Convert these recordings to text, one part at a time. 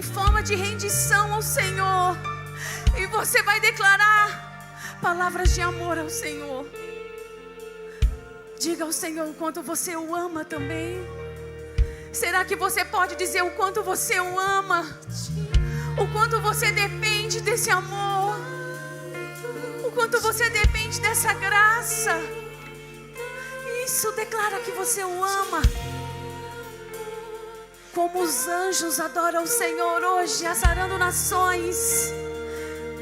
forma de rendição ao Senhor. E você vai declarar palavras de amor ao Senhor. Diga ao Senhor o quanto você o ama também. Será que você pode dizer o quanto você o ama? O quanto você depende desse amor? O quanto você depende dessa graça? Isso, declara que você o ama. Como os anjos adoram o Senhor hoje, azarando nações.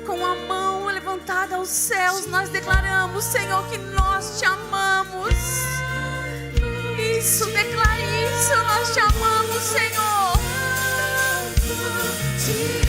Com a mão levantada aos céus, nós declaramos, Senhor, que nós te amamos. Isso, declare isso, nós te amamos, Senhor. Te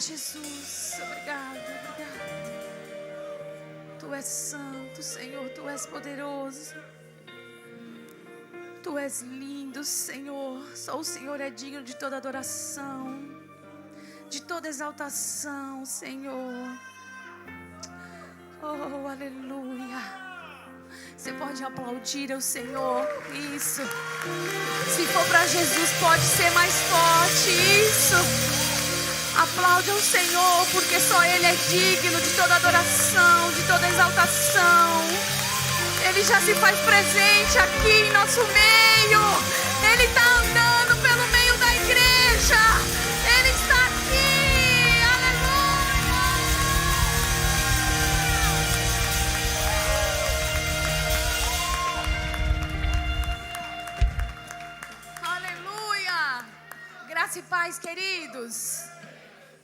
Jesus, obrigada. Tu és santo, Senhor, Tu és poderoso. Tu és lindo, Senhor. Só o Senhor é digno de toda adoração, de toda exaltação, Senhor. Oh, aleluia. Você pode aplaudir ao Senhor. Isso. Se for para Jesus, pode ser mais forte. Isso. Aplaude ao Senhor, porque só Ele é digno de toda adoração, de toda exaltação. Ele já se faz presente aqui em nosso meio. Ele está andando pelo meio da igreja. Ele está aqui. Aleluia. Aleluia. Graça e paz, queridos.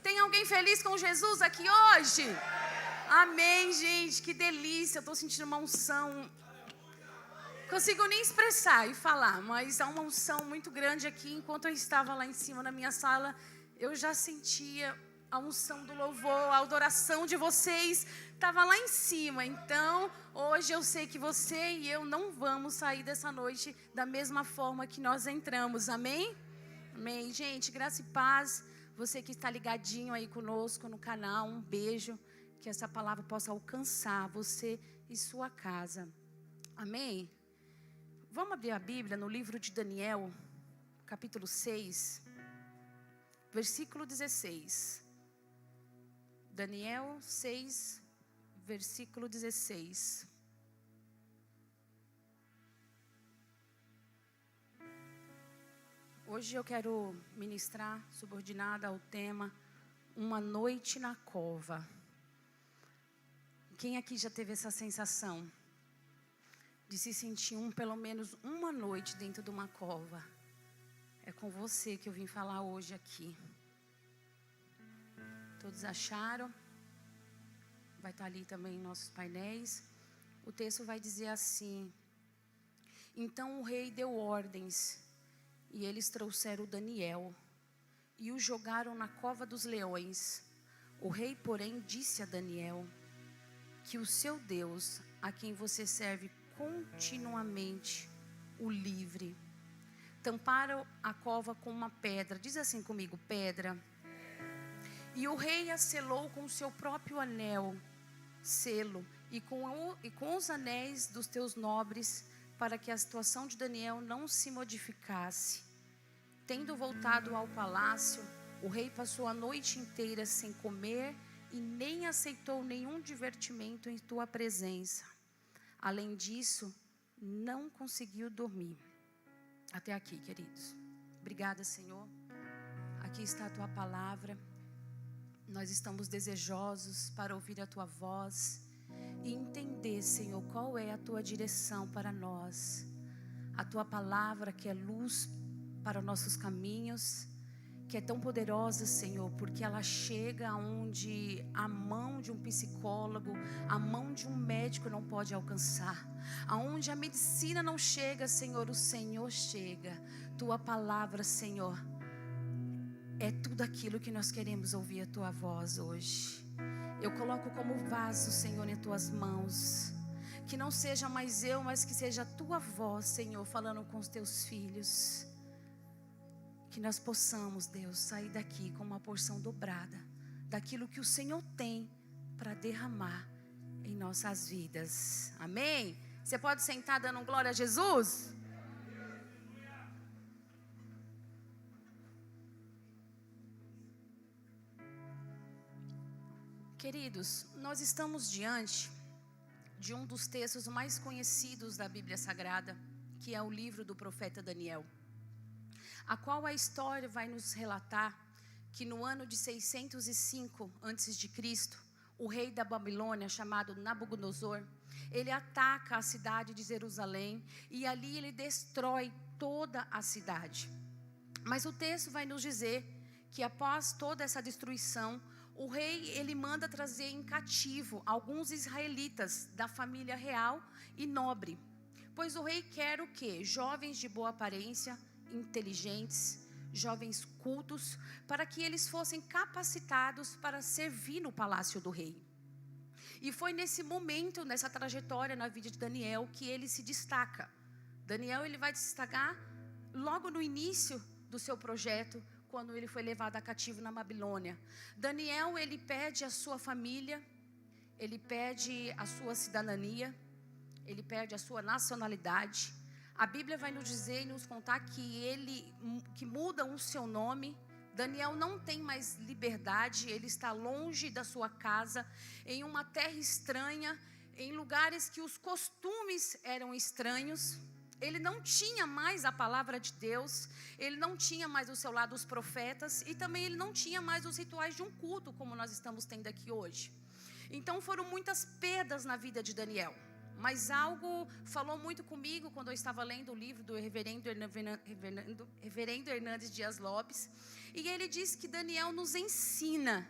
Tem alguém feliz com Jesus aqui hoje? Amém, gente, que delícia. Eu estou sentindo uma unção. Consigo nem expressar e falar, mas há uma unção muito grande aqui. Enquanto eu estava lá em cima na minha sala, eu já sentia a unção do louvor, a adoração de vocês estava lá em cima. Então, hoje eu sei que você e eu não vamos sair dessa noite da mesma forma que nós entramos. Amém? Amém, gente, graça e paz. Você que está ligadinho aí conosco no canal, um beijo. Que essa palavra possa alcançar você e sua casa. Amém? Vamos abrir a Bíblia no livro de Daniel, capítulo 6, versículo 16. Daniel 6, versículo 16. Hoje eu quero ministrar subordinada ao tema Uma Noite na Cova. Quem aqui já teve essa sensação de se sentir pelo menos uma noite dentro de uma cova? É com você que eu vim falar hoje aqui. Todos acharam? Vai estar ali também em nossos painéis. O texto vai dizer assim: Então o rei deu ordens, e eles trouxeram Daniel e o jogaram na cova dos leões. O rei, porém, disse a Daniel que o seu Deus, a quem você serve continuamente, o livre. Tamparam a cova com uma pedra. Diz assim comigo: pedra. E o rei a selou com o seu próprio anel, selo, e com os anéis dos teus nobres, para que a situação de Daniel não se modificasse. Tendo voltado ao palácio, o rei passou a noite inteira sem comer e nem aceitou nenhum divertimento em tua presença. Além disso, não conseguiu dormir. Até aqui, queridos. Obrigada, Senhor. aqui está a tua palavra. Nós estamos desejosos para ouvir a tua voz e entender, Senhor, qual é a tua direção para nós. A tua palavra que é luz para nossos caminhos, que é tão poderosa, Senhor, porque ela chega aonde a mão de um psicólogo, a mão de um médico não pode alcançar. Aonde a medicina não chega, Senhor, o Senhor chega. Tua palavra, Senhor, é tudo aquilo que nós queremos ouvir a tua voz hoje. Eu coloco como vaso, Senhor, em tuas mãos. Que não seja mais eu, mas que seja a tua voz, Senhor, falando com os teus filhos. Que nós possamos, Deus, sair daqui com uma porção dobrada daquilo que o Senhor tem para derramar em nossas vidas. Amém? Você pode sentar dando glória a Jesus? Queridos, nós estamos diante de um dos textos mais conhecidos da Bíblia Sagrada, que é o livro do profeta Daniel, a qual a história vai nos relatar que no ano de 605 a.C., o rei da Babilônia, chamado Nabucodonosor, ele ataca a cidade de Jerusalém e ali ele destrói toda a cidade. Mas o texto vai nos dizer que após toda essa destruição, o rei ele manda trazer em cativo alguns israelitas da família real e nobre. Pois o rei quer o quê? Jovens de boa aparência, inteligentes, jovens cultos, para que eles fossem capacitados para servir no palácio do rei. E foi nesse momento, nessa trajetória na vida de Daniel, que ele se destaca. Daniel ele vai destacar logo no início do seu projeto, quando ele foi levado a cativo na Babilônia. Daniel ele pede a sua família, ele pede a sua cidadania, ele pede a sua nacionalidade. A Bíblia vai nos dizer e nos contar que muda o seu nome. Daniel não tem mais liberdade, ele está longe da sua casa, em uma terra estranha, em lugares que os costumes eram estranhos. Ele não tinha mais a palavra de Deus, ele não tinha mais ao seu lado os profetas e também ele não tinha mais os rituais de um culto como nós estamos tendo aqui hoje. Então foram muitas perdas na vida de Daniel. Mas algo falou muito comigo quando eu estava lendo o livro do reverendo Hernandes Dias Lopes. E ele diz que Daniel nos ensina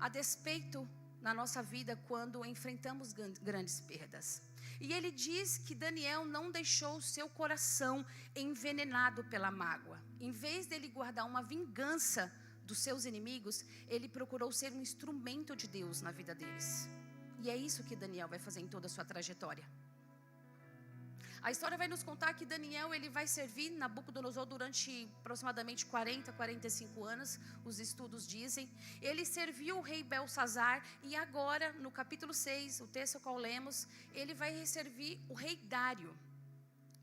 a despeito na nossa vida quando enfrentamos grandes perdas. E ele diz que Daniel não deixou o seu coração envenenado pela mágoa. Em vez dele guardar uma vingança dos seus inimigos, ele procurou ser um instrumento de Deus na vida deles. E é isso que Daniel vai fazer em toda a sua trajetória. A história vai nos contar que Daniel ele vai servir Nabucodonosor durante aproximadamente 45 anos, os estudos dizem. Ele serviu o rei Belsazar e agora, no capítulo 6, o texto qual lemos, ele vai servir o rei Dário.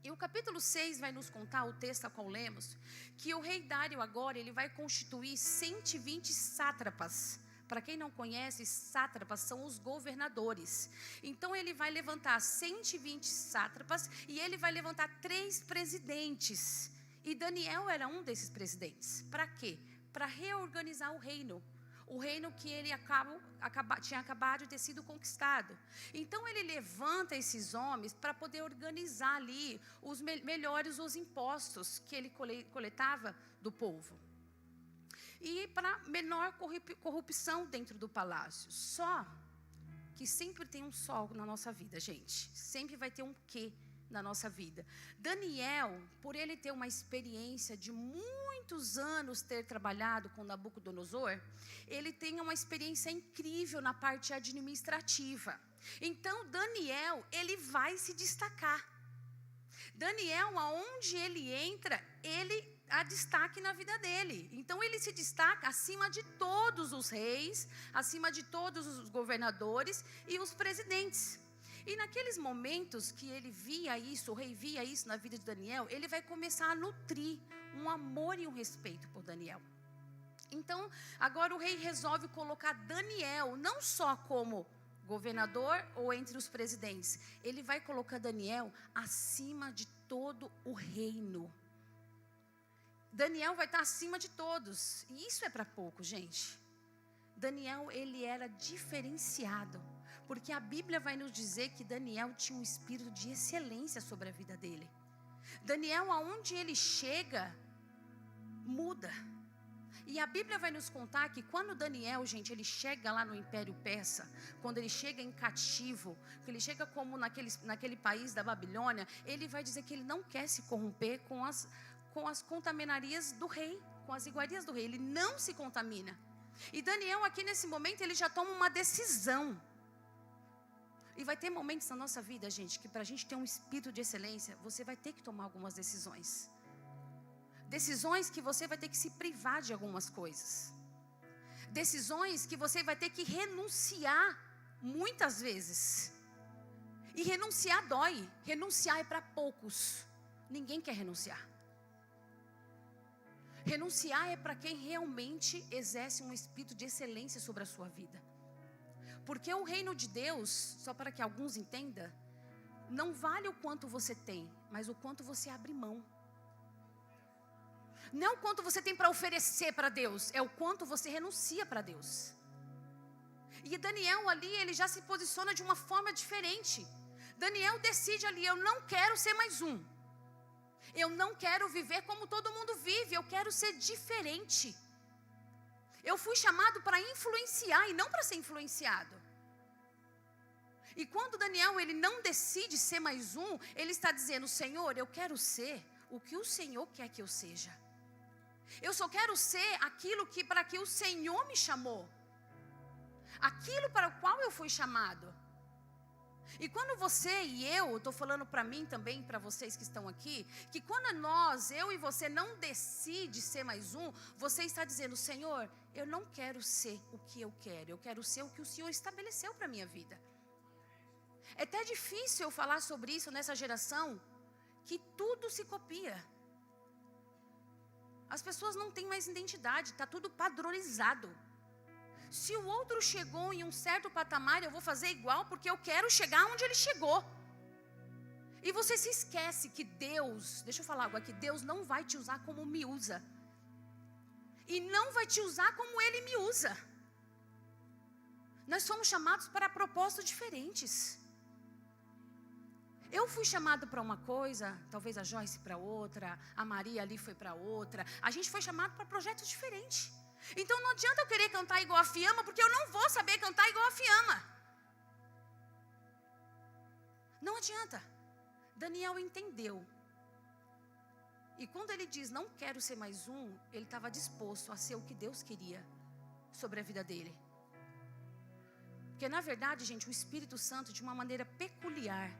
E o capítulo 6 vai nos contar, o texto qual lemos, que o rei Dário agora ele vai constituir 120 sátrapas. Para quem não conhece, sátrapas são os governadores. Então ele vai levantar 120 sátrapas e ele vai levantar 3 presidentes. E Daniel era um desses presidentes. Para quê? Para reorganizar o reino. O reino que ele tinha acabado de ter sido conquistado. Então ele levanta esses homens para poder organizar ali os melhores os impostos que ele coletava do povo. E para menor corrupção dentro do palácio. Só que sempre tem um sol na nossa vida, gente. Sempre vai ter um quê na nossa vida. Daniel, por ele ter uma experiência de muitos anos ter trabalhado com Nabucodonosor, ele tem uma experiência incrível na parte administrativa. Então Daniel, ele vai se destacar. Daniel, aonde ele entra, ele há destaque na vida dele. Então ele se destaca acima de todos os reis, acima de todos os governadores e os presidentes. E naqueles momentos que ele via isso, o rei via isso na vida de Daniel, ele vai começar a nutrir um amor e um respeito por Daniel. Então agora o rei resolve colocar Daniel não só como governador ou entre os presidentes, ele vai colocar Daniel acima de todo o reino. Daniel vai estar acima de todos. E isso é para pouco, gente. Daniel, ele era diferenciado. Porque a Bíblia vai nos dizer que Daniel tinha um espírito de excelência sobre a vida dele. Daniel, aonde ele chega, muda. E a Bíblia vai nos contar que quando Daniel, gente, ele chega lá no Império Persa, quando ele chega em cativo, que ele chega como naquele país da Babilônia, ele vai dizer que ele não quer se corromper com as contaminarias do rei, com as iguarias do rei. Ele não se contamina. E Daniel aqui nesse momento, ele já toma uma decisão. E vai ter momentos na nossa vida, gente, que para a gente ter um espírito de excelência, você vai ter que tomar algumas decisões. Decisões que você vai ter que se privar de algumas coisas. Decisões que você vai ter que renunciar muitas vezes. E renunciar dói. Renunciar é para poucos. Ninguém quer renunciar. Renunciar é para quem realmente exerce um espírito de excelência sobre a sua vida. Porque o reino de Deus, só para que alguns entendam, não vale o quanto você tem, mas o quanto você abre mão. Não é o quanto você tem para oferecer para Deus, é o quanto você renuncia para Deus. E Daniel ali, ele já se posiciona de uma forma diferente. Daniel decide ali, eu não quero ser mais um. Eu não quero viver como todo mundo vive, eu quero ser diferente. Eu fui chamado para influenciar e não para ser influenciado. E quando Daniel, ele não decide ser mais um, ele está dizendo, Senhor, eu quero ser o que o Senhor quer que eu seja. Eu só quero ser aquilo para que o Senhor me chamou. Aquilo para o qual eu fui chamado. E quando você e eu estou falando para mim também, para vocês que estão aqui, que quando eu e você não decide ser mais um, você está dizendo, Senhor, eu não quero ser o que eu quero ser o que o Senhor estabeleceu para a minha vida. É até difícil eu falar sobre isso nessa geração, que tudo se copia. As pessoas não têm mais identidade, está tudo padronizado. Se o outro chegou em um certo patamar, eu vou fazer igual porque eu quero chegar onde ele chegou. E você se esquece que Deus, deixa eu falar algo aqui, Deus não vai te usar como me usa. E não vai te usar como Ele me usa. Nós somos chamados para propósitos diferentes. Eu fui chamado para uma coisa, talvez a Joyce para outra, a Maria ali foi para outra. A gente foi chamado para projetos diferentes. Então não adianta eu querer cantar igual a Fiamma, porque eu não vou saber cantar igual a Fiamma. Não adianta. Daniel entendeu. E quando ele diz, não quero ser mais um, ele estava disposto a ser o que Deus queria sobre a vida dele. Porque na verdade, gente, o Espírito Santo, de uma maneira peculiar,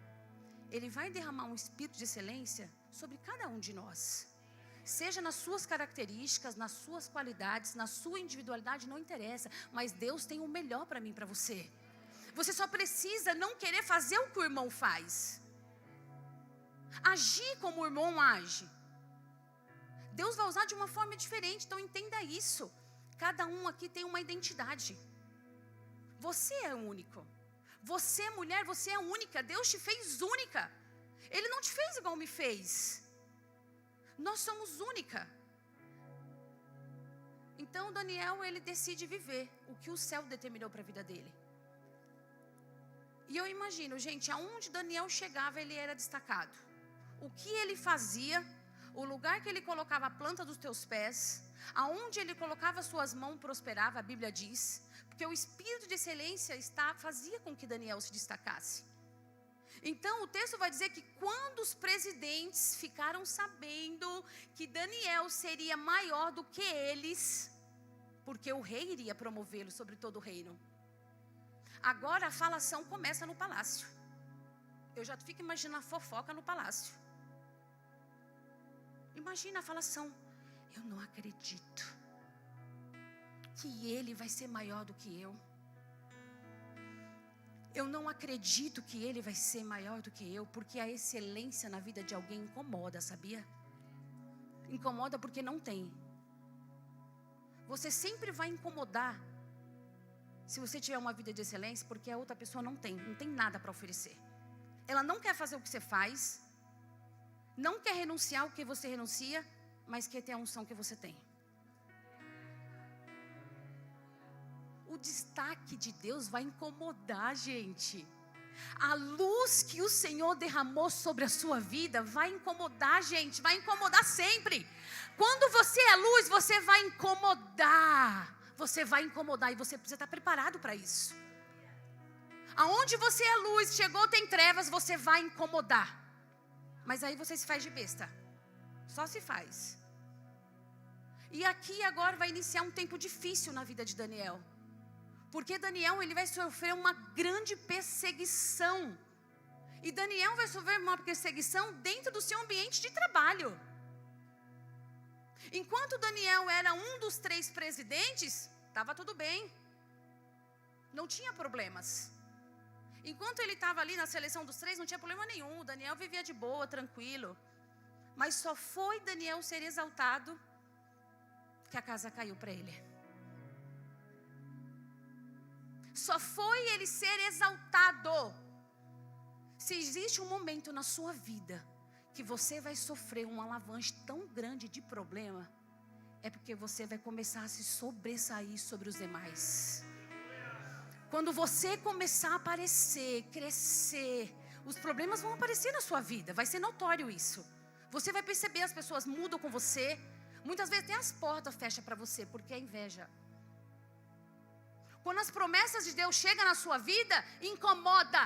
ele vai derramar um espírito de excelência sobre cada um de nós. Seja nas suas características, nas suas qualidades, na sua individualidade, não interessa. Mas Deus tem o melhor para mim e para você. Você só precisa não querer fazer o que o irmão faz. Agir como o irmão age. Deus vai usar de uma forma diferente, então entenda isso. Cada um aqui tem uma identidade. Você é único. Você, mulher, você é única. Deus te fez única. Ele não te fez igual me fez. Nós somos única. Então Daniel, ele decide viver o que o céu determinou para a vida dele. E eu imagino, gente, aonde Daniel chegava, ele era destacado. O que ele fazia, o lugar que ele colocava a planta dos teus pés, aonde ele colocava suas mãos prosperava, a Bíblia diz. Porque o espírito de excelência fazia com que Daniel se destacasse. Então o texto vai dizer que quando os presidentes ficaram sabendo que Daniel seria maior do que eles, porque o rei iria promovê-lo sobre todo o reino. Agora a falação começa no palácio. Eu já fico imaginando a fofoca no palácio. Imagina a falação. Eu não acredito que ele vai ser maior do que eu. Eu não acredito que ele vai ser maior do que eu, porque a excelência na vida de alguém incomoda, sabia? Incomoda porque não tem. Você sempre vai incomodar se você tiver uma vida de excelência, porque a outra pessoa não tem nada para oferecer. Ela não quer fazer o que você faz, não quer renunciar ao que você renuncia, mas quer ter a unção que você tem. O destaque de Deus vai incomodar, gente. A luz que o Senhor derramou sobre a sua vida vai incomodar, gente. Vai incomodar sempre. Quando você é luz, você vai incomodar. Você vai incomodar e você precisa estar preparado para isso. Aonde você é luz, chegou, tem trevas, você vai incomodar. Mas aí você se faz de besta. Só se faz. E aqui agora vai iniciar um tempo difícil na vida de Daniel. Porque Daniel, ele vai sofrer uma grande perseguição. E Daniel vai sofrer uma perseguição dentro do seu ambiente de trabalho. Enquanto Daniel era um dos 3 presidentes, estava tudo bem. Não tinha problemas. Enquanto ele estava ali na seleção dos 3, não tinha problema nenhum. Daniel vivia de boa, tranquilo. Mas só foi Daniel ser exaltado que a casa caiu para ele. Só foi ele ser exaltado. Se existe um momento na sua vida que você vai sofrer uma avalanche tão grande de problema, é porque você vai começar a se sobressair sobre os demais. Quando você começar a aparecer, crescer, os problemas vão aparecer na sua vida, vai ser notório isso. Você vai perceber, as pessoas mudam com você. Muitas vezes até as portas fecham para você, porque é inveja. Quando as promessas de Deus chegam na sua vida, incomoda.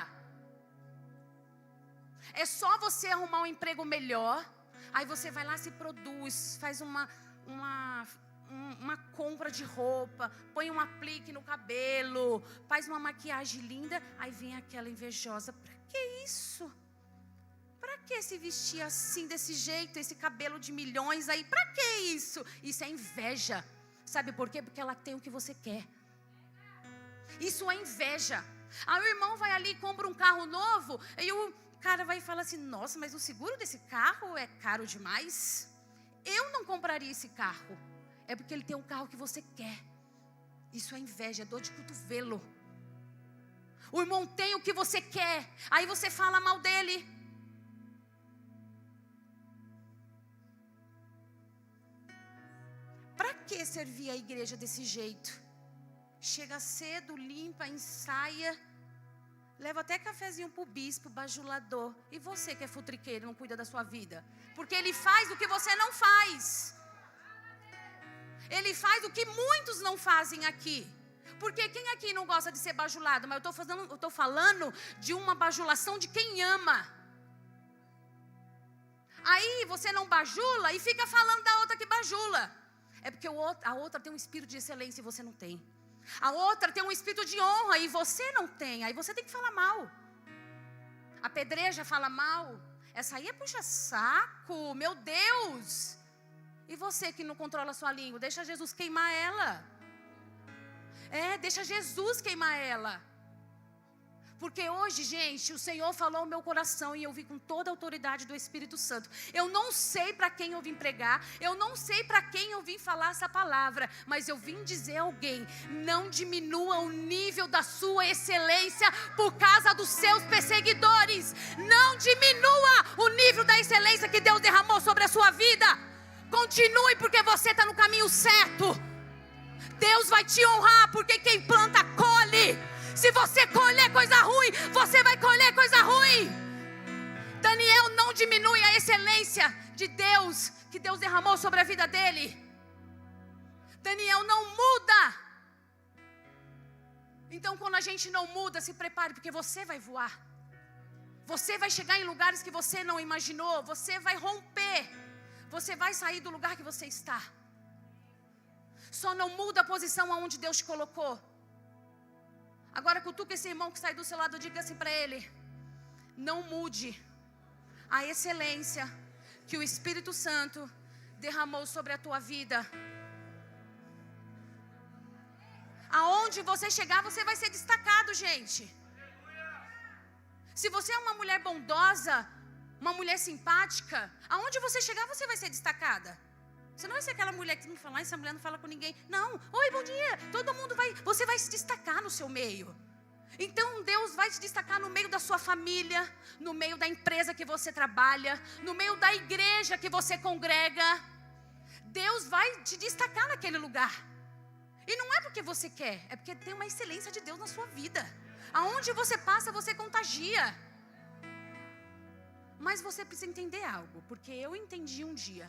É só você arrumar um emprego melhor, aí você vai lá, se produz, faz uma compra de roupa, põe um aplique no cabelo, faz uma maquiagem linda, aí vem aquela invejosa. Pra que isso? Pra que se vestir assim, desse jeito, esse cabelo de milhões aí? Pra que isso? Isso é inveja. Sabe por quê? Porque ela tem o que você quer. Isso é inveja. Aí o irmão vai ali e compra um carro novo, e o cara vai falar assim: nossa, mas o seguro desse carro é caro demais. Eu não compraria esse carro. É porque ele tem um carro que você quer. Isso é inveja, é dor de cotovelo. O irmão tem o que você quer, aí você fala mal dele. Para que servir a igreja desse jeito? Chega cedo, limpa, ensaia, leva até cafezinho pro bispo, bajulador. E você que é futriqueiro, não cuida da sua vida? Porque ele faz o que você não faz. Ele faz o que muitos não fazem aqui. Porque quem aqui não gosta de ser bajulado? Mas eu estou falando de uma bajulação de quem ama. Aí você não bajula e fica falando da outra que bajula. É porque a outra tem um espírito de excelência e você não tem. A outra tem um espírito de honra e você não tem. Aí você tem que falar mal. A pedreja fala mal. Essa aí é puxa-saco, meu Deus. E você que não controla a sua língua, deixa Jesus queimar ela. Deixa Jesus queimar ela. Porque hoje, gente, o Senhor falou ao meu coração e eu vi com toda a autoridade do Espírito Santo. Eu não sei para quem eu vim pregar, eu não sei para quem eu vim falar essa palavra, mas eu vim dizer a alguém: não diminua o nível da sua excelência por causa dos seus perseguidores. Não diminua o nível da excelência que Deus derramou sobre a sua vida. Continue, porque você está no caminho certo. Deus vai te honrar, porque quem planta, colhe. Se você colher coisa ruim, você vai colher coisa ruim. Daniel não diminui a excelência de Deus, que Deus derramou sobre a vida dele. Daniel não muda. Então quando a gente não muda, se prepare, porque você vai voar. Você vai chegar em lugares que você não imaginou. Você vai romper. Você vai sair do lugar que você está. Só não muda a posição aonde Deus te colocou. Agora cutuca esse irmão que está aí do seu lado, diga assim para ele: não mude a excelência que o Espírito Santo derramou sobre a tua vida. Aonde você chegar, você vai ser destacado, gente. Se você é uma mulher bondosa, uma mulher simpática, aonde você chegar, você vai ser destacada. Você não vai ser aquela mulher que não fala: essa mulher não fala com ninguém. Não, oi, bom dia. Todo mundo vai, você vai se destacar no seu meio. Então Deus vai te destacar no meio da sua família, no meio da empresa que você trabalha, no meio da igreja que você congrega. Deus vai te destacar naquele lugar. E não é porque você quer, é porque tem uma excelência de Deus na sua vida. Aonde você passa, você contagia. Mas você precisa entender algo, porque eu entendi um dia.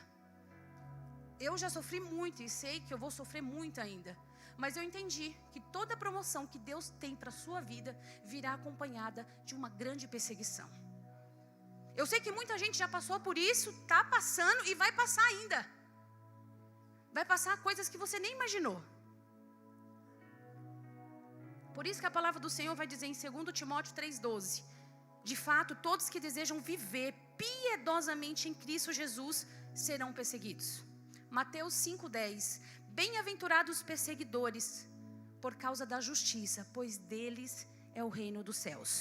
Eu já sofri muito e sei que eu vou sofrer muito ainda. Mas eu entendi que toda promoção que Deus tem para a sua vida virá acompanhada de uma grande perseguição. Eu sei que muita gente já passou por isso, está passando e vai passar ainda. Vai passar coisas que você nem imaginou. Por isso que a palavra do Senhor vai dizer em 2 Timóteo 3,12: de fato, todos que desejam viver piedosamente em Cristo Jesus serão perseguidos. Mateus 5,10: bem-aventurados os perseguidores por causa da justiça, pois deles é o reino dos céus.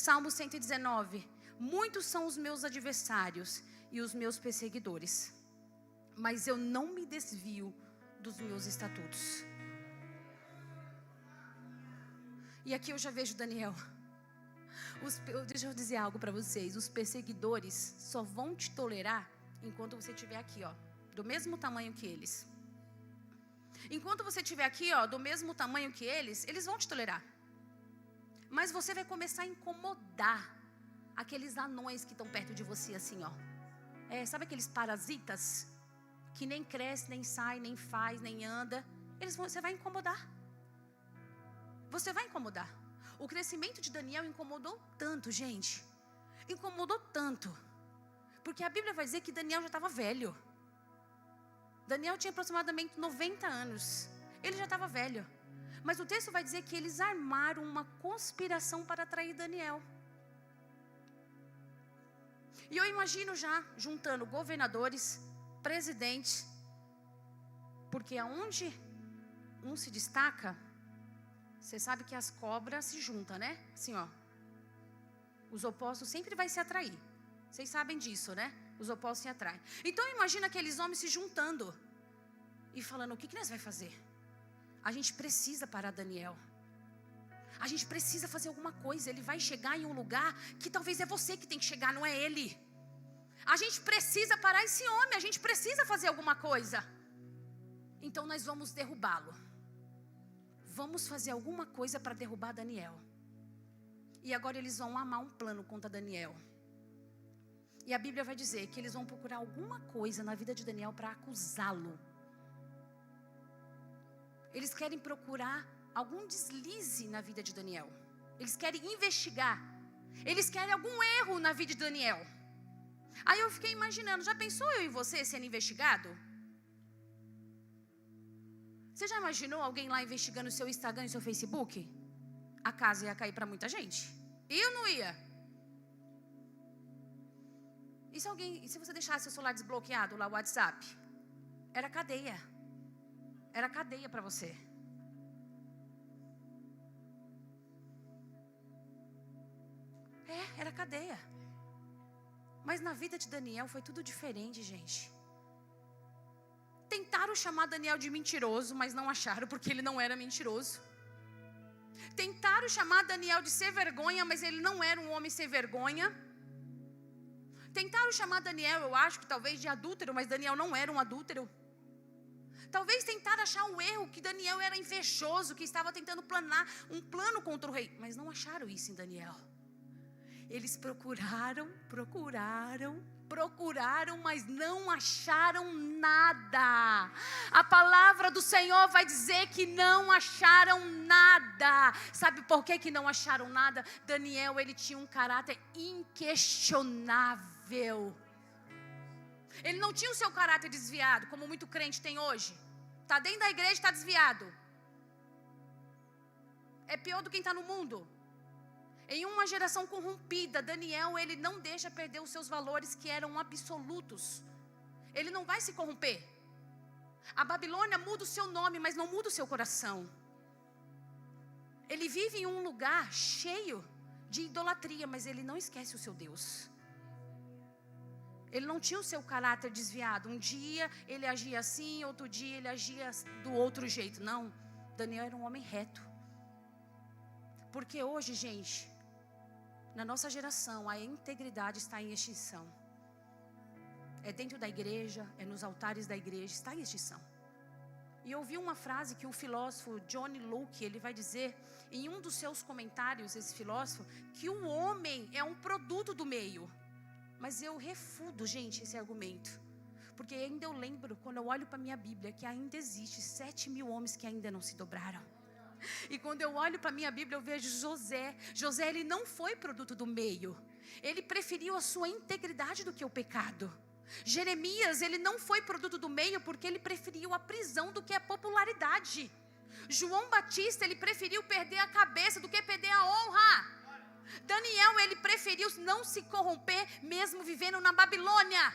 Salmo 119: muitos são os meus adversários e os meus perseguidores, mas eu não me desvio dos meus estatutos. E aqui eu já vejo Daniel. Deixa eu dizer algo para vocês. Os perseguidores só vão te tolerar enquanto você estiver aqui, ó, do mesmo tamanho que eles. Enquanto você estiver aqui, ó, do mesmo tamanho que eles vão te tolerar. Mas você vai começar a incomodar aqueles anões que estão perto de você, assim, ó. Sabe aqueles parasitas que nem cresce, nem sai, nem faz, nem anda? Você vai incomodar. Você vai incomodar. O crescimento de Daniel incomodou tanto, gente. Incomodou tanto. Porque a Bíblia vai dizer que Daniel já estava velho. Daniel tinha aproximadamente 90 anos. Ele já estava velho. Mas o texto vai dizer que eles armaram uma conspiração para atrair Daniel. E eu imagino já juntando governadores, presidentes. Porque aonde um se destaca, você sabe que as cobras se juntam, né? Assim, ó. Os opostos sempre vai se atrair. Vocês sabem disso, né? Os opostos se atraem. Então imagina aqueles homens se juntando e falando: o que nós vamos fazer? A gente precisa parar Daniel. A gente precisa fazer alguma coisa. Ele vai chegar em um lugar que talvez é você que tem que chegar, não é ele. A gente precisa parar esse homem. A gente precisa fazer alguma coisa. Então nós vamos derrubá-lo. Vamos fazer alguma coisa para derrubar Daniel. E agora eles vão amar um plano contra Daniel. E a Bíblia vai dizer que eles vão procurar alguma coisa na vida de Daniel para acusá-lo. Eles querem procurar algum deslize na vida de Daniel. Eles querem investigar. Eles querem algum erro na vida de Daniel. Aí eu fiquei imaginando, já pensou eu e você sendo investigado? Você já imaginou alguém lá investigando o seu Instagram e o seu Facebook? A casa ia cair para muita gente. Eu não ia. E se você deixasse seu celular desbloqueado lá, o WhatsApp? Era cadeia. Era cadeia para você. Era cadeia. Mas na vida de Daniel foi tudo diferente, gente. Tentaram chamar Daniel de mentiroso, mas não acharam, porque ele não era mentiroso. Tentaram chamar Daniel de sem vergonha, mas ele não era um homem sem vergonha. Tentaram chamar Daniel, eu acho que talvez de adúltero, mas Daniel não era um adúltero. Talvez tentaram achar um erro, que Daniel era invejoso, que estava tentando planar um plano contra o rei, mas não acharam isso em Daniel. Eles procuraram, mas não acharam nada. A palavra do Senhor vai dizer que não acharam nada. Sabe por que não acharam nada? Daniel, ele tinha um caráter inquestionável. Ele não tinha o seu caráter desviado, como muito crente tem hoje. Está dentro da igreja e está desviado. É pior do que quem está no mundo. Em uma geração corrompida, Daniel, ele não deixa perder os seus valores que eram absolutos. Ele não vai se corromper. A Babilônia muda o seu nome, mas não muda o seu coração. Ele vive em um lugar cheio de idolatria, mas ele não esquece o seu Deus. Ele não tinha o seu caráter desviado. Um dia ele agia assim, outro dia ele agia do outro jeito. Não, Daniel era um homem reto. Porque hoje, gente, na nossa geração, a integridade está em extinção. é dentro da igreja, é nos altares da igreja, está em extinção. E eu ouvi uma frase que o filósofo John Locke, ele vai dizer, em um dos seus comentários, esse filósofo, que o homem é um produto do meio. Mas eu refuto, gente, esse argumento. Porque ainda eu lembro, quando eu olho para a minha Bíblia, que ainda existe 7.000 homens que ainda não se dobraram. E quando eu olho para a minha Bíblia, eu vejo José. José, ele não foi produto do meio. Ele preferiu a sua integridade do que o pecado. Jeremias, ele não foi produto do meio porque ele preferiu a prisão do que a popularidade. João Batista, ele preferiu perder a cabeça do que perder a honra. Daniel, ele preferiu não se corromper mesmo vivendo na Babilônia.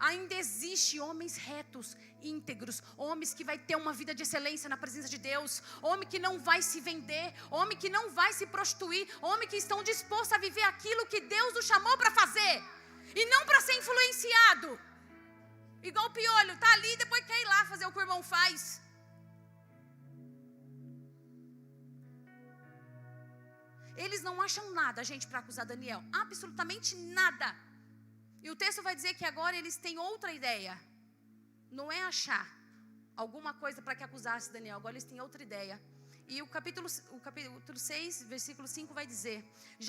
Ainda existe homens retos, íntegros, homens que vai ter uma vida de excelência na presença de Deus, homem que não vai se vender, homem que não vai se prostituir, homem que estão dispostos a viver aquilo que Deus os chamou para fazer, e não para ser influenciado, igual o piolho, tá ali e depois quer ir lá fazer o que o irmão faz. Eles não acham nada, gente, para acusar Daniel, absolutamente nada. E o texto vai dizer que agora eles têm outra ideia. Não é achar alguma coisa para que acusasse Daniel. Agora eles têm outra ideia. E o capítulo 6, versículo 5 vai dizer: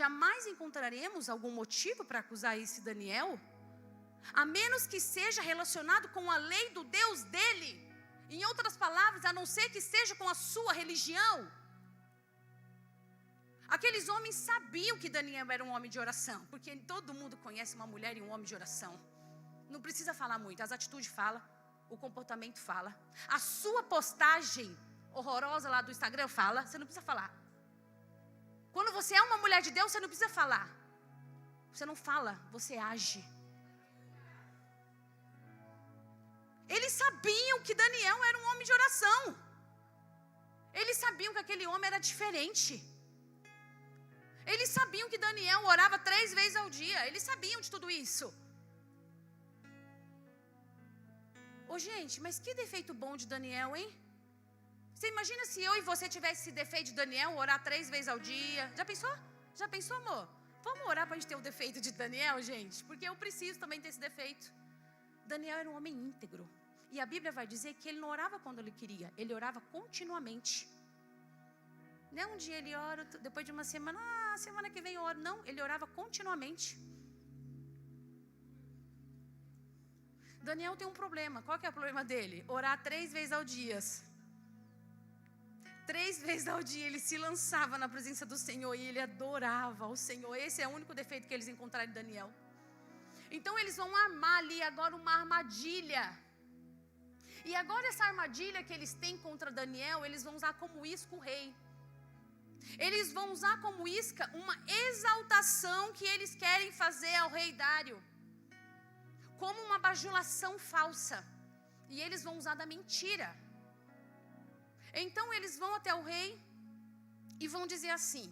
jamais encontraremos algum motivo para acusar esse Daniel, a menos que seja relacionado com a lei do Deus dele. Em outras palavras, a não ser que seja com a sua religião. Aqueles homens sabiam que Daniel era um homem de oração, porque todo mundo conhece uma mulher e um homem de oração. Não precisa falar muito, as atitudes falam, o comportamento fala. A sua postagem horrorosa lá do Instagram fala, você não precisa falar. Quando você é uma mulher de Deus, você não precisa falar. Você não fala, você age. Eles sabiam que Daniel era um homem de oração. Eles sabiam que aquele homem era diferente. Eles sabiam que Daniel orava 3 vezes ao dia. Eles sabiam de tudo isso. Ô gente, mas que defeito bom de Daniel, hein? Você imagina se eu e você tivesse esse defeito de Daniel, orar 3 vezes ao dia. Já pensou? Já pensou, amor? Vamos orar para a gente ter o defeito de Daniel, gente? Porque eu preciso também ter esse defeito. Daniel era um homem íntegro. E a Bíblia vai dizer que ele não orava quando ele queria. Ele orava continuamente. Não é um dia ele ora, depois de uma semana, semana que vem eu oro. Não, ele orava continuamente. Daniel tem um problema. Qual que é o problema dele? Orar 3 vezes ao dia. 3 vezes ao dia ele se lançava na presença do Senhor e ele adorava ao Senhor. Esse é o único defeito que eles encontraram em Daniel. Então eles vão armar ali agora uma armadilha. E agora essa armadilha que eles têm contra Daniel, eles vão usar como isca o rei. Eles vão usar como isca uma exaltação que eles querem fazer ao rei Dário, como uma bajulação falsa. E eles vão usar da mentira. Então eles vão até o rei e vão dizer assim: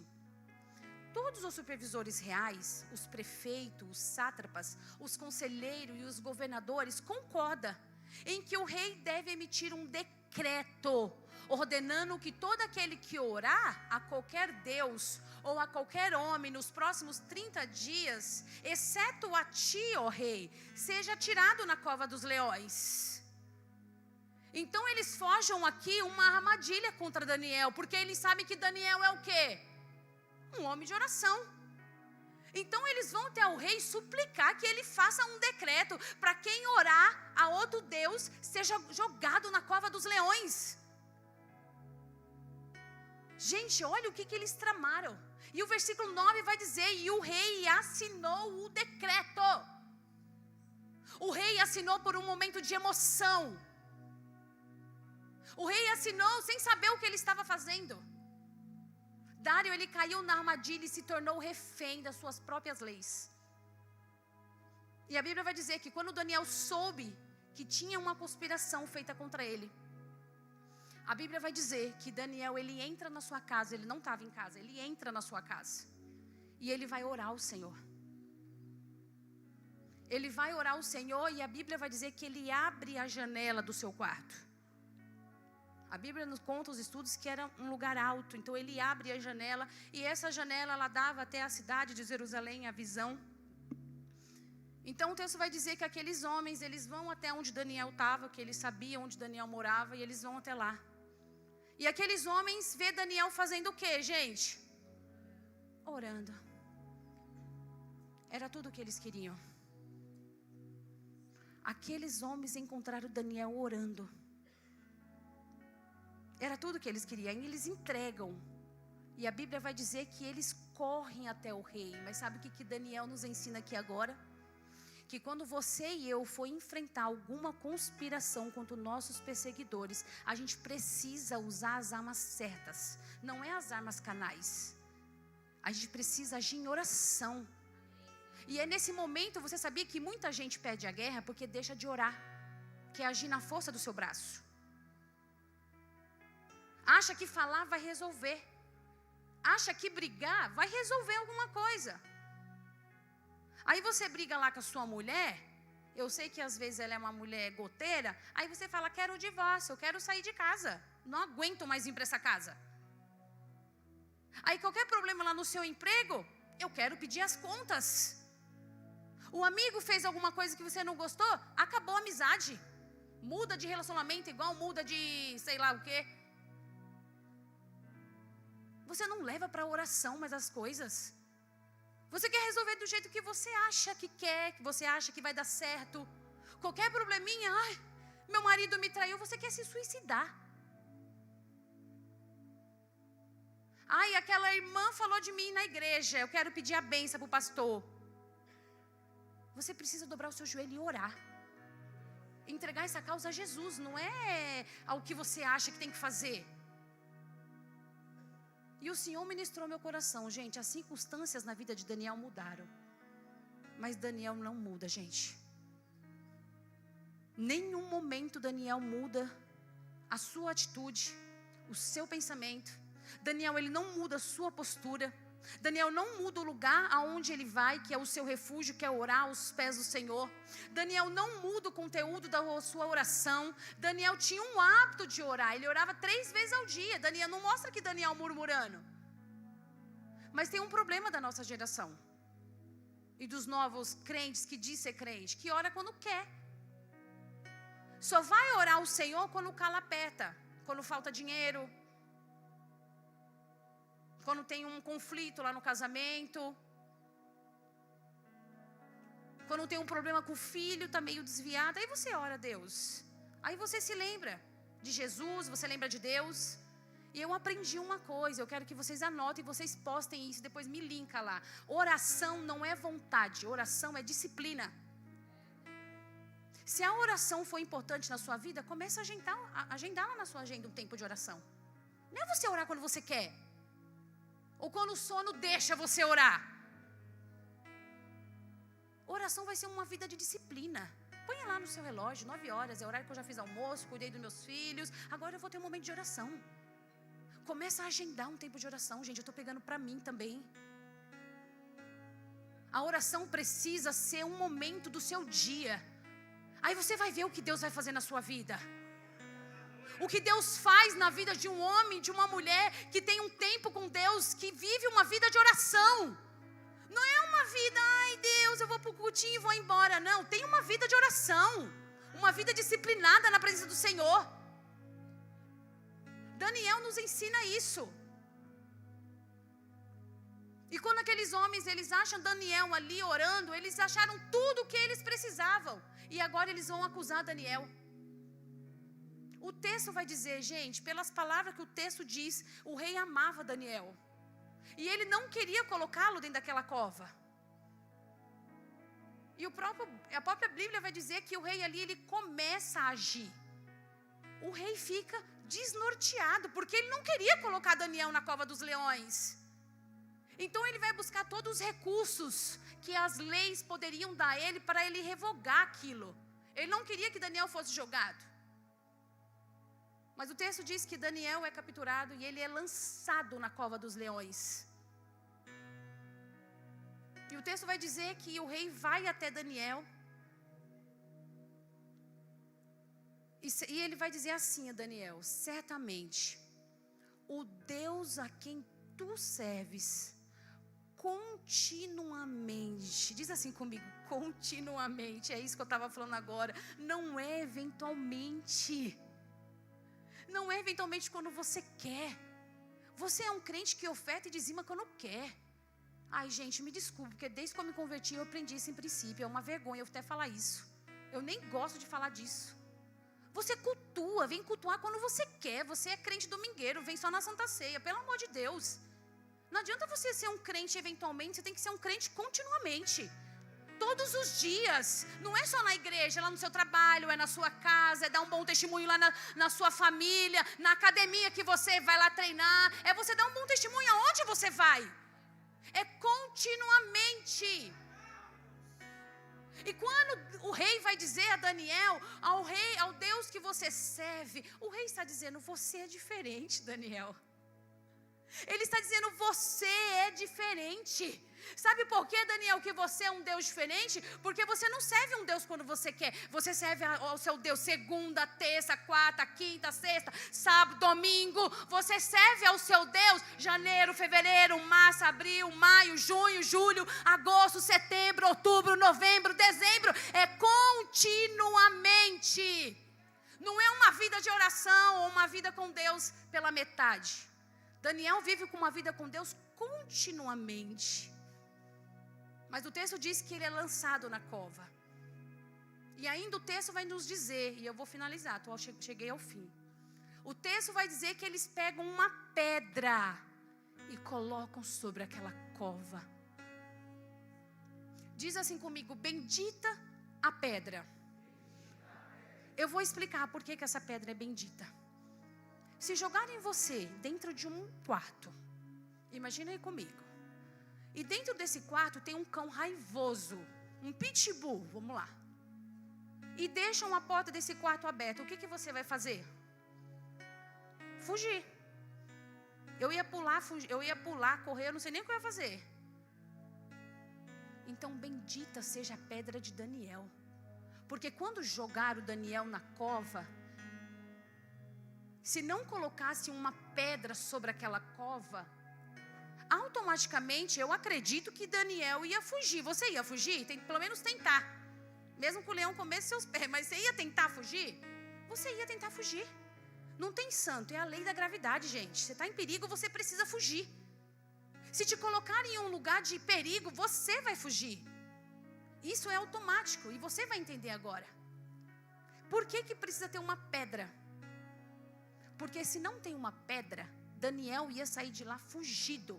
todos os supervisores reais, os prefeitos, os sátrapas, os conselheiros e os governadores concordam em que o rei deve emitir um decreto ordenando que todo aquele que orar a qualquer Deus ou a qualquer homem nos próximos 30 dias, exceto a ti, ó rei, seja tirado na cova dos leões. Então eles forjam aqui uma armadilha contra Daniel, porque eles sabem que Daniel é o quê? Um homem de oração. Então eles vão até o rei suplicar que ele faça um decreto para quem orar a outro Deus seja jogado na cova dos leões. Gente, olha o que eles tramaram. E o versículo 9 vai dizer: e o rei assinou o decreto. O rei assinou por um momento de emoção. O rei assinou sem saber o que ele estava fazendo. Dário, ele caiu na armadilha e se tornou refém das suas próprias leis. E a Bíblia vai dizer que quando Daniel soube que tinha uma conspiração feita contra ele, a Bíblia vai dizer que Daniel, ele entra na sua casa. Ele não estava em casa, ele entra na sua casa e ele vai orar ao Senhor. Ele vai orar ao Senhor e a Bíblia vai dizer que ele abre a janela do seu quarto. A Bíblia nos conta os estudos que era um lugar alto. Então ele abre a janela e essa janela ela dava até a cidade de Jerusalém, a visão. Então o texto vai dizer que aqueles homens, eles vão até onde Daniel estava, que eles sabiam onde Daniel morava, e eles vão até lá. E aqueles homens vê Daniel fazendo o quê, gente? Orando. Era tudo o que eles queriam. Aqueles homens encontraram Daniel orando. Era tudo que eles queriam. E eles entregam. E a Bíblia vai dizer que eles correm até o rei. Mas sabe o que Daniel nos ensina aqui agora? Que quando você e eu for enfrentar alguma conspiração contra os nossos perseguidores, a gente precisa usar as armas certas. Não é as armas canais. A gente precisa agir em oração. E é nesse momento, você sabia que muita gente perde a guerra porque deixa de orar, quer agir na força do seu braço. Acha que falar vai resolver. Acha que brigar vai resolver alguma coisa. Aí você briga lá com a sua mulher. Eu sei que às vezes ela é uma mulher goteira. Aí você fala, quero o divórcio, eu quero sair de casa. Não aguento mais vir para essa casa. Aí qualquer problema lá no seu emprego, eu quero pedir as contas. O amigo fez alguma coisa que você não gostou, acabou a amizade. Muda de relacionamento igual muda de sei lá o quê. Você não leva para a oração mais as coisas. Você quer resolver do jeito que você acha que quer, que você acha que vai dar certo. Qualquer probleminha, ai, meu marido me traiu, você quer se suicidar. Ai, aquela irmã falou de mim na igreja, eu quero pedir a bênção para o pastor. Você precisa dobrar o seu joelho e orar. Entregar essa causa a Jesus, não é ao que você acha que tem que fazer. E o Senhor ministrou meu coração, gente. As circunstâncias na vida de Daniel mudaram. Mas Daniel não muda, gente. Nenhum momento Daniel muda a sua atitude, o seu pensamento. Daniel, ele não muda a sua postura. Daniel não muda o lugar aonde ele vai, que é o seu refúgio, que é orar aos pés do Senhor. Daniel não muda o conteúdo da sua oração. Daniel tinha um hábito de orar, ele orava 3 vezes ao dia. Daniel não mostra que Daniel murmurando. Mas tem um problema da nossa geração e dos novos crentes que diz ser crente, que ora quando quer. Só vai orar ao Senhor quando o calo aperta, quando falta dinheiro, quando tem um conflito lá no casamento, quando tem um problema com o filho, está meio desviado, aí você ora a Deus. Aí você se lembra de Jesus, você lembra de Deus. E eu aprendi uma coisa, eu quero que vocês anotem, vocês postem isso, depois me linka lá. Oração não é vontade, oração é disciplina. Se a oração for importante na sua vida, comece a agendar lá na sua agenda um tempo de oração. Não é você orar quando você quer, ou quando o sono deixa você orar. Oração vai ser uma vida de disciplina. Põe lá no seu relógio, 9 horas, é o horário que eu já fiz almoço, cuidei dos meus filhos, agora eu vou ter um momento de oração. Começa a agendar um tempo de oração, gente, eu estou pegando para mim também. A oração precisa ser um momento do seu dia. Aí você vai ver o que Deus vai fazer na sua vida. O que Deus faz na vida de um homem, de uma mulher que tem um tempo com Deus, que vive uma vida de oração. Não é uma vida, ai Deus, eu vou para o cultinho e vou embora. Não, tem uma vida de oração. Uma vida disciplinada na presença do Senhor. Daniel nos ensina isso. E quando aqueles homens, eles acham Daniel ali orando, eles acharam tudo o que eles precisavam. E agora eles vão acusar Daniel. O texto vai dizer, gente, pelas palavras que o texto diz, o rei amava Daniel. E ele não queria colocá-lo dentro daquela cova. E a própria Bíblia vai dizer que o rei ali, ele começa a agir. O rei fica desnorteado, porque ele não queria colocar Daniel na cova dos leões. Então ele vai buscar todos os recursos que as leis poderiam dar a ele para ele revogar aquilo. Ele não queria que Daniel fosse jogado. Mas o texto diz que Daniel é capturado e ele é lançado na cova dos leões. E o texto vai dizer que o rei vai até Daniel. E ele vai dizer assim a Daniel: certamente, o Deus a quem tu serves continuamente. Diz assim comigo, continuamente. É isso que eu estava falando agora. Não é eventualmente. Não é eventualmente quando você quer. Você é um crente que oferta e dizima quando quer. Ai, gente, me desculpe, porque desde que eu me converti eu aprendi isso em princípio. É uma vergonha eu até falar isso. Eu nem gosto de falar disso. Você cultua, vem cultuar quando você quer. Você é crente domingueiro, vem só na Santa Ceia, pelo amor de Deus. Não adianta você ser um crente eventualmente, você tem que ser um crente continuamente. Todos os dias, não é só na igreja, é lá no seu trabalho, é na sua casa, é dar um bom testemunho lá na sua família, na academia que você vai lá treinar, é você dar um bom testemunho aonde você vai. É continuamente. E quando o rei vai dizer a Daniel, ao Deus que você serve, o rei está dizendo, você é diferente, Daniel. Ele está dizendo, você é diferente. Sabe por que, Daniel, que você é um Deus diferente? Porque você não serve um Deus quando você quer. Você serve ao seu Deus segunda, terça, quarta, quinta, sexta, sábado, domingo. Você serve ao seu Deus janeiro, fevereiro, março, abril, maio, junho, julho, agosto, setembro, outubro, novembro, dezembro. É continuamente. Não é uma vida de oração ou uma vida com Deus pela metade. Daniel vive com uma vida com Deus continuamente. Mas o texto diz que ele é lançado na cova. E ainda o texto vai nos dizer, e eu vou finalizar, cheguei ao fim. O texto vai dizer que eles pegam uma pedra e colocam sobre aquela cova. Diz assim comigo, bendita a pedra. Eu vou explicar por que essa pedra é bendita. Se jogarem você dentro de um quarto, imagina aí comigo. E dentro desse quarto tem um cão raivoso, um pitbull, vamos lá. E deixam a porta desse quarto aberta, o que você vai fazer? Fugir. Eu ia pular, correr, eu não sei nem o que eu ia fazer. Então bendita seja a pedra de Daniel. Porque quando jogaram Daniel na cova, se não colocasse uma pedra sobre aquela cova, automaticamente eu acredito que Daniel ia fugir. Você ia fugir? Tem que pelo menos tentar. Mesmo que o leão comesse seus pés, mas você ia tentar fugir? Você ia tentar fugir. Não tem santo, é a lei da gravidade, gente. Você está em perigo, você precisa fugir. Se te colocarem em um lugar de perigo, você vai fugir. Isso é automático e você vai entender agora. Por que precisa ter uma pedra? Porque se não tem uma pedra, Daniel ia sair de lá fugido.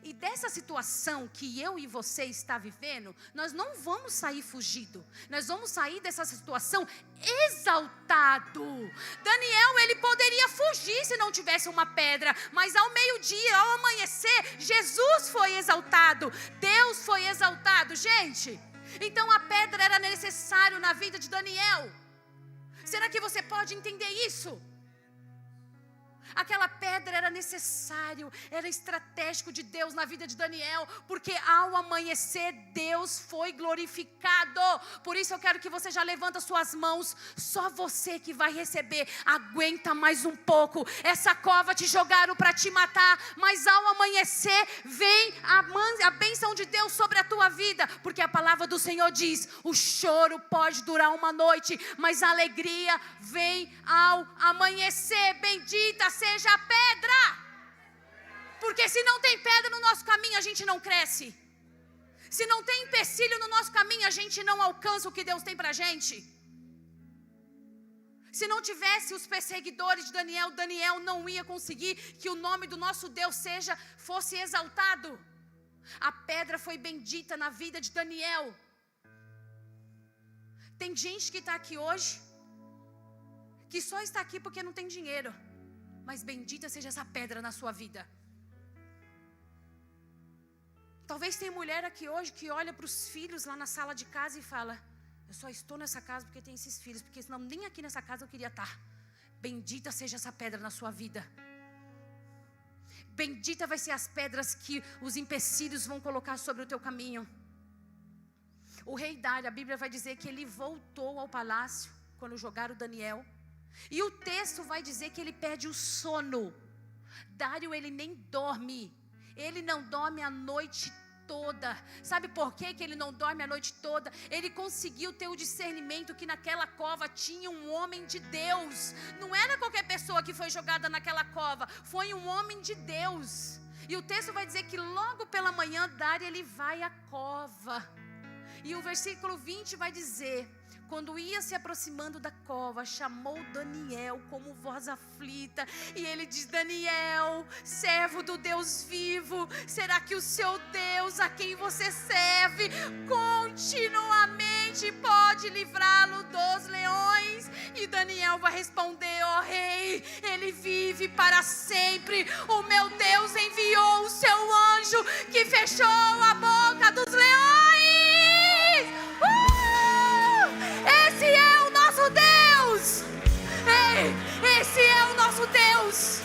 E dessa situação que eu e você está vivendo, nós não vamos sair fugido. Nós vamos sair dessa situação exaltado. Daniel, ele poderia fugir se não tivesse uma pedra. Mas ao meio-dia, ao amanhecer, Jesus foi exaltado. Deus foi exaltado, gente. Então a pedra era necessário na vida de Daniel. Será que você pode entender isso? Aquela pedra era necessário, era estratégico de Deus na vida de Daniel, porque ao amanhecer Deus foi glorificado. Por isso eu quero que você já levanta suas mãos. Só você que vai receber. Aguenta mais um pouco. Essa cova te jogaram para te matar, mas ao amanhecer vem a bênção de Deus sobre a tua vida, porque a palavra do Senhor diz: o choro pode durar uma noite, mas a alegria vem ao amanhecer. Bendita seja a pedra. Porque se não tem pedra no nosso caminho, a gente não cresce. Se não tem empecilho no nosso caminho, a gente não alcança o que Deus tem pra gente. Se não tivesse os perseguidores de Daniel, Daniel não ia conseguir que o nome do nosso Deus fosse exaltado. A pedra foi bendita na vida de Daniel. Tem gente que está aqui hoje, que só está aqui porque não tem dinheiro. Mas bendita seja essa pedra na sua vida. Talvez tenha mulher aqui hoje que olha para os filhos lá na sala de casa e fala: eu só estou nessa casa porque tem esses filhos, porque senão nem aqui nessa casa eu queria estar. Bendita seja essa pedra na sua vida. Bendita vai ser as pedras que os empecilhos vão colocar sobre o teu caminho. O rei Dário, a Bíblia vai dizer que ele voltou ao palácio quando jogaram Daniel. E o texto vai dizer que ele perde o sono. Dário, ele nem dorme. Ele não dorme a noite toda. Sabe por quê que ele não dorme a noite toda? Ele conseguiu ter o discernimento que naquela cova tinha um homem de Deus. Não era qualquer pessoa que foi jogada naquela cova, foi um homem de Deus. E o texto vai dizer que logo pela manhã, Dário, ele vai à cova. E o versículo 20 vai dizer: quando ia se aproximando da cova, chamou Daniel como voz aflita. E ele diz: Daniel, servo do Deus vivo, será que o seu Deus, a quem você serve, continuamente pode livrá-lo dos leões? E Daniel vai responder: ó rei, ele vive para sempre. O meu Deus enviou o seu anjo que fechou a boca dos leões. Esse é o nosso Deus. Ei, esse é o nosso Deus.